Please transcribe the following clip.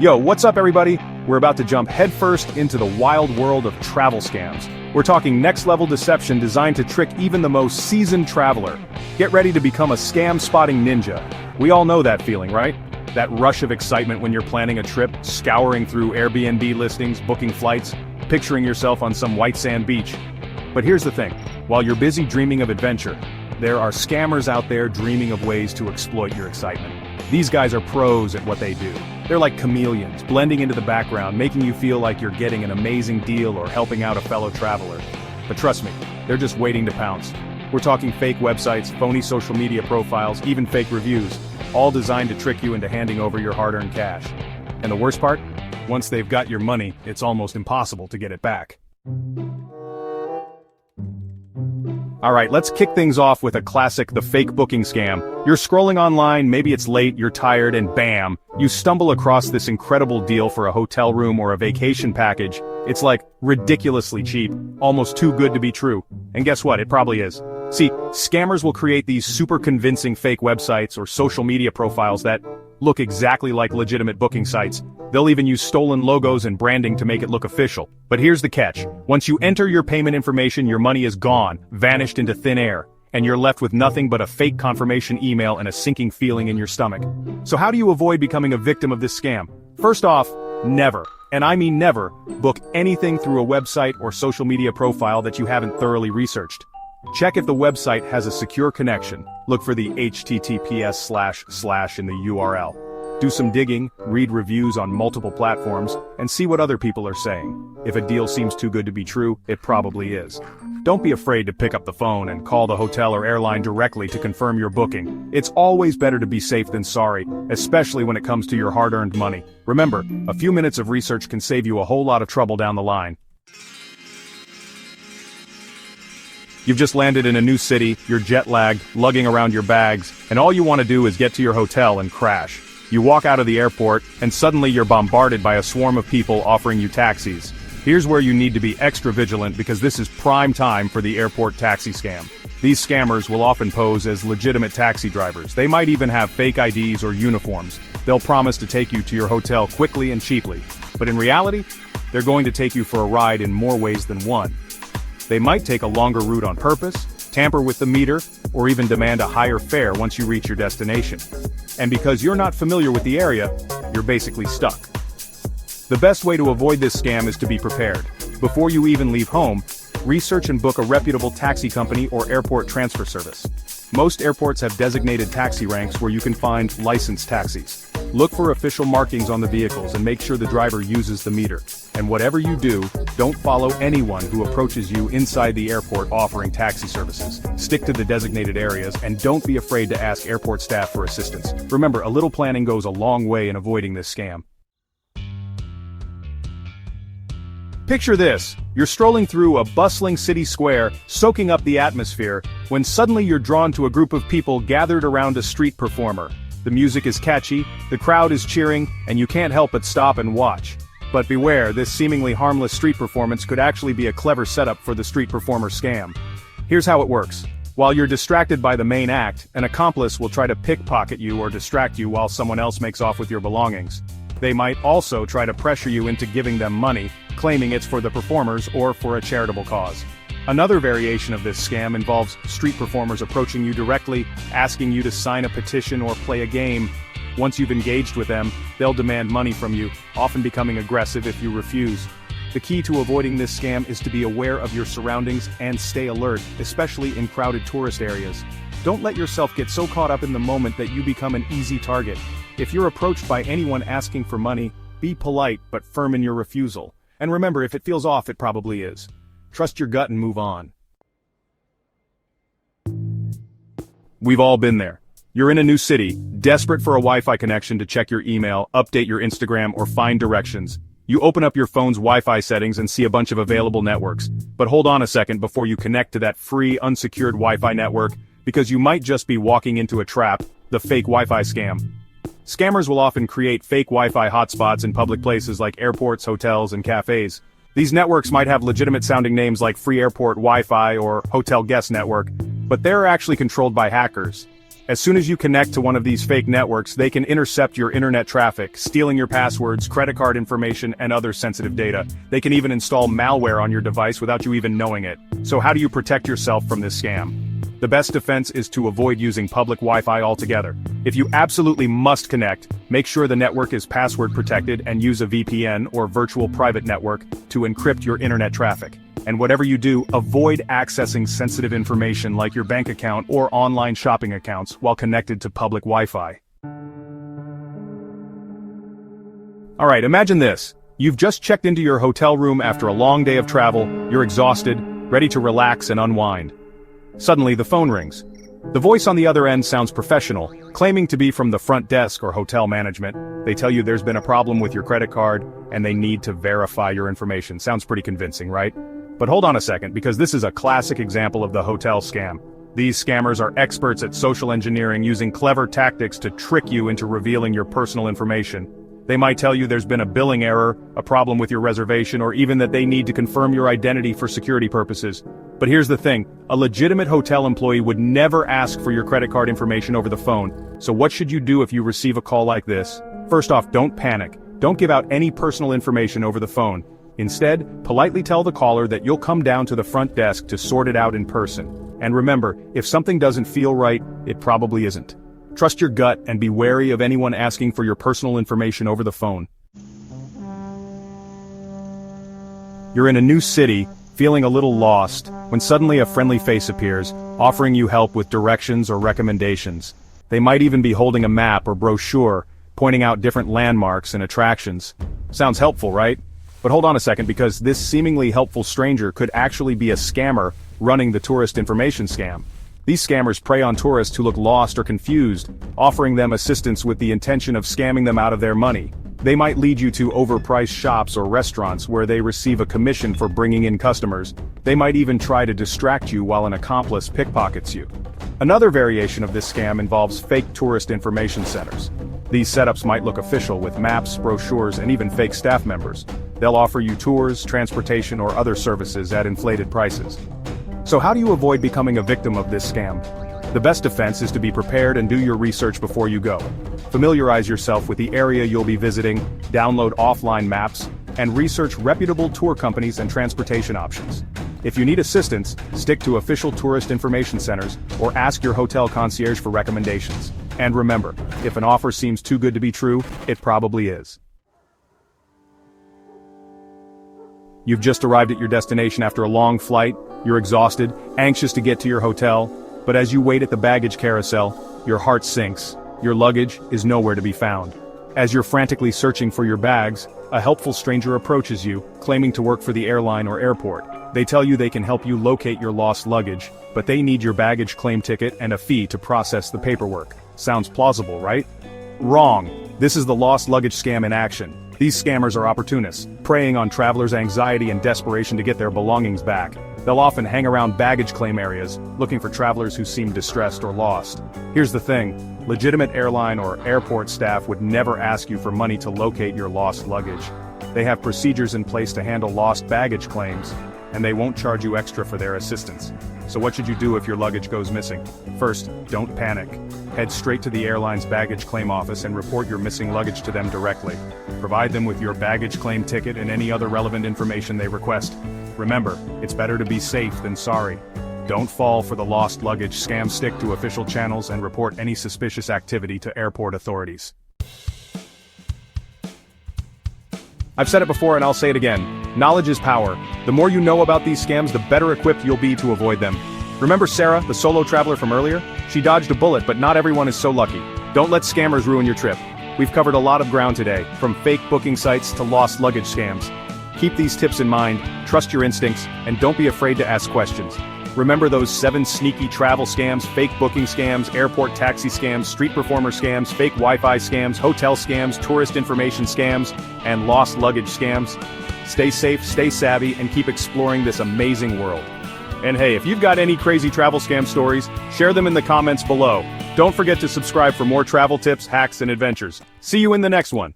Yo, what's up everybody? We're about to jump headfirst into the wild world of travel scams. We're talking next-level deception designed to trick even the most seasoned traveler. Get ready to become a scam-spotting ninja. We all know that feeling, right? That rush of excitement when you're planning a trip, scouring through Airbnb listings, booking flights, picturing yourself on some white sand beach. But here's the thing, while you're busy dreaming of adventure, there are scammers out there dreaming of ways to exploit your excitement. These guys are pros at what they do. They're like chameleons, blending into the background, making you feel like you're getting an amazing deal or helping out a fellow traveler. But trust me, they're just waiting to pounce. We're talking fake websites, phony social media profiles, even fake reviews, all designed to trick you into handing over your hard-earned cash. And the worst part? Once they've got your money, it's almost impossible to get it back. Alright, let's kick things off with a classic, the fake booking scam. You're scrolling online, maybe it's late, you're tired, and bam! You stumble across this incredible deal for a hotel room or a vacation package. It's like, ridiculously cheap, almost too good to be true. And guess what, it probably is. See, scammers will create these super convincing fake websites or social media profiles that look exactly like legitimate booking sites. They'll even use stolen logos and branding to make it look official. But here's the catch. Once you enter your payment information, your money is gone, vanished into thin air, and you're left with nothing but a fake confirmation email and a sinking feeling in your stomach. So how do you avoid becoming a victim of this scam? First off, never, and I mean never, book anything through a website or social media profile that you haven't thoroughly researched. Check if the website has a secure connection. Look for the https:// in the URL. Do some digging, read reviews on multiple platforms, and see what other people are saying. If a deal seems too good to be true, it probably is. Don't be afraid to pick up the phone and call the hotel or airline directly to confirm your booking. It's always better to be safe than sorry, especially when it comes to your hard-earned money. Remember, a few minutes of research can save you a whole lot of trouble down the line. You've just landed in a new city, you're jet-lagged, lugging around your bags, and all you want to do is get to your hotel and crash. You walk out of the airport, and suddenly you're bombarded by a swarm of people offering you taxis. Here's where you need to be extra vigilant because this is prime time for the airport taxi scam. These scammers will often pose as legitimate taxi drivers. They might even have fake IDs or uniforms. They'll promise to take you to your hotel quickly and cheaply. But in reality, they're going to take you for a ride in more ways than one. They might take a longer route on purpose, tamper with the meter, or even demand a higher fare once you reach your destination. And because you're not familiar with the area, you're basically stuck. The best way to avoid this scam is to be prepared. Before you even leave home, research and book a reputable taxi company or airport transfer service. Most airports have designated taxi ranks where you can find licensed taxis. Look for official markings on the vehicles and make sure the driver uses the meter. And whatever you do, don't follow anyone who approaches you inside the airport offering taxi services. Stick to the designated areas and don't be afraid to ask airport staff for assistance. Remember, a little planning goes a long way in avoiding this scam. Picture this, you're strolling through a bustling city square, soaking up the atmosphere, when suddenly you're drawn to a group of people gathered around a street performer. The music is catchy, the crowd is cheering, and you can't help but stop and watch. But beware, this seemingly harmless street performance could actually be a clever setup for the street performer scam. Here's how it works. While you're distracted by the main act, an accomplice will try to pickpocket you or distract you while someone else makes off with your belongings. They might also try to pressure you into giving them money, claiming it's for the performers or for a charitable cause. Another variation of this scam involves street performers approaching you directly, asking you to sign a petition or play a game. Once you've engaged with them, they'll demand money from you, often becoming aggressive if you refuse. The key to avoiding this scam is to be aware of your surroundings and stay alert, especially in crowded tourist areas. Don't let yourself get so caught up in the moment that you become an easy target. If you're approached by anyone asking for money, be polite but firm in your refusal. And remember, if it feels off, it probably is. Trust your gut and move on. We've all been there. You're in a new city, desperate for a Wi-Fi connection to check your email, update your Instagram, or find directions. You open up your phone's Wi-Fi settings and see a bunch of available networks. But hold on a second before you connect to that free, unsecured Wi-Fi network, because you might just be walking into a trap, the fake Wi-Fi scam. Scammers will often create fake Wi-Fi hotspots in public places like airports, hotels, and cafes. These networks might have legitimate-sounding names like Free Airport Wi-Fi or Hotel Guest Network, but they're actually controlled by hackers. As soon as you connect to one of these fake networks, they can intercept your internet traffic, stealing your passwords, credit card information, and other sensitive data. They can even install malware on your device without you even knowing it. So how do you protect yourself from this scam? The best defense is to avoid using public Wi-Fi altogether. If you absolutely must connect, make sure the network is password protected and use a VPN or virtual private network to encrypt your internet traffic. And whatever you do, avoid accessing sensitive information like your bank account or online shopping accounts while connected to public Wi-Fi. Alright, imagine this. You've just checked into your hotel room after a long day of travel, you're exhausted, ready to relax and unwind. Suddenly the phone rings. The voice on the other end sounds professional, claiming to be from the front desk or hotel management. They tell you there's been a problem with your credit card, and they need to verify your information. Sounds pretty convincing, right? But hold on a second, because this is a classic example of the hotel scam. These scammers are experts at social engineering, using clever tactics to trick you into revealing your personal information. They might tell you there's been a billing error, a problem with your reservation, or even that they need to confirm your identity for security purposes. But here's the thing, a legitimate hotel employee would never ask for your credit card information over the phone. So what should you do if you receive a call like this? First off, don't panic. Don't give out any personal information over the phone. Instead, politely tell the caller that you'll come down to the front desk to sort it out in person. And remember, if something doesn't feel right, it probably isn't. Trust your gut and be wary of anyone asking for your personal information over the phone. You're in a new city, feeling a little lost, when suddenly a friendly face appears, offering you help with directions or recommendations. They might even be holding a map or brochure, pointing out different landmarks and attractions. Sounds helpful, right? But hold on a second, because this seemingly helpful stranger could actually be a scammer running the tourist information scam. These scammers prey on tourists who look lost or confused, offering them assistance with the intention of scamming them out of their money. They might lead you to overpriced shops or restaurants where they receive a commission for bringing in customers. They might even try to distract you while an accomplice pickpockets you. Another variation of this scam involves fake tourist information centers. These setups might look official with maps, brochures, and even fake staff members. They'll offer you tours, transportation, or other services at inflated prices. So how do you avoid becoming a victim of this scam? The best defense is to be prepared and do your research before you go. Familiarize yourself with the area you'll be visiting, download offline maps, and research reputable tour companies and transportation options. If you need assistance, stick to official tourist information centers or ask your hotel concierge for recommendations. And remember, if an offer seems too good to be true, it probably is. You've just arrived at your destination after a long flight, you're exhausted, anxious to get to your hotel, but as you wait at the baggage carousel, your heart sinks. Your luggage is nowhere to be found. As you're frantically searching for your bags, a helpful stranger approaches you, claiming to work for the airline or airport. They tell you they can help you locate your lost luggage, but they need your baggage claim ticket and a fee to process the paperwork. Sounds plausible, right? Wrong. This is the lost luggage scam in action. These scammers are opportunists, preying on travelers' anxiety and desperation to get their belongings back. They'll often hang around baggage claim areas, looking for travelers who seem distressed or lost. Here's the thing, legitimate airline or airport staff would never ask you for money to locate your lost luggage. They have procedures in place to handle lost baggage claims, and they won't charge you extra for their assistance. So what should you do if your luggage goes missing? First, don't panic. Head straight to the airline's baggage claim office and report your missing luggage to them directly. Provide them with your baggage claim ticket and any other relevant information they request. Remember, it's better to be safe than sorry. Don't fall for the lost luggage scam. Stick to official channels and report any suspicious activity to airport authorities. I've said it before and I'll say it again. Knowledge is power. The more you know about these scams, the better equipped you'll be to avoid them. Remember Sarah, the solo traveler from earlier? She dodged a bullet, but not everyone is so lucky. Don't let scammers ruin your trip. We've covered a lot of ground today, from fake booking sites to lost luggage scams. Keep these tips in mind, trust your instincts, and don't be afraid to ask questions. Remember those 7 sneaky travel scams, fake booking scams, airport taxi scams, street performer scams, fake Wi-Fi scams, hotel scams, tourist information scams, and lost luggage scams? Stay safe, stay savvy, and keep exploring this amazing world. And hey, if you've got any crazy travel scam stories, share them in the comments below. Don't forget to subscribe for more travel tips, hacks, and adventures. See you in the next one.